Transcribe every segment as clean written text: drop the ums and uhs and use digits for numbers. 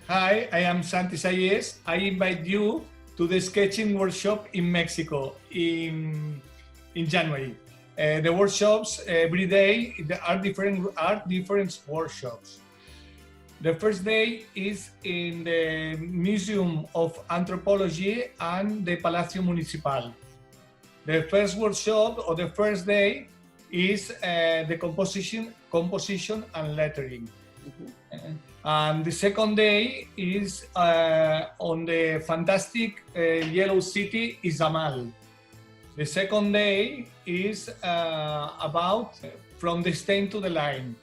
Hi, I am Santi Sallés. I invite you to the sketching workshop in Mexico in January. The workshops every day are different workshops. The first day is in the Museum of Anthropology and the Palacio Municipal. The first workshop or the first day is the composition and lettering. And the second day is on the fantastic yellow city Izamal. The second day is about from the stain to the line.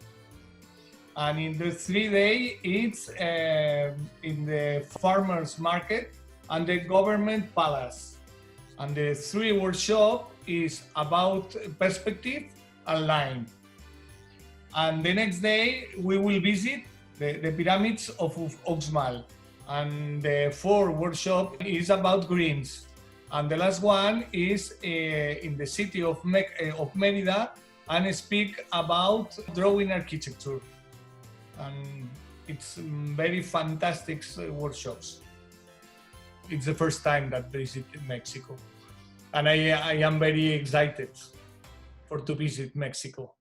And in the 3 day, it's in the farmers market and the government palace. And the 3 workshop is about perspective and line. And the next day, we will visit the pyramids of Uxmal. And the 4th workshop is about greens. And the last one is in the city of Mérida and speak about drawing architecture. And it's very fantastic workshops. It's the first time that I visit Mexico. And I am very excited to visit Mexico.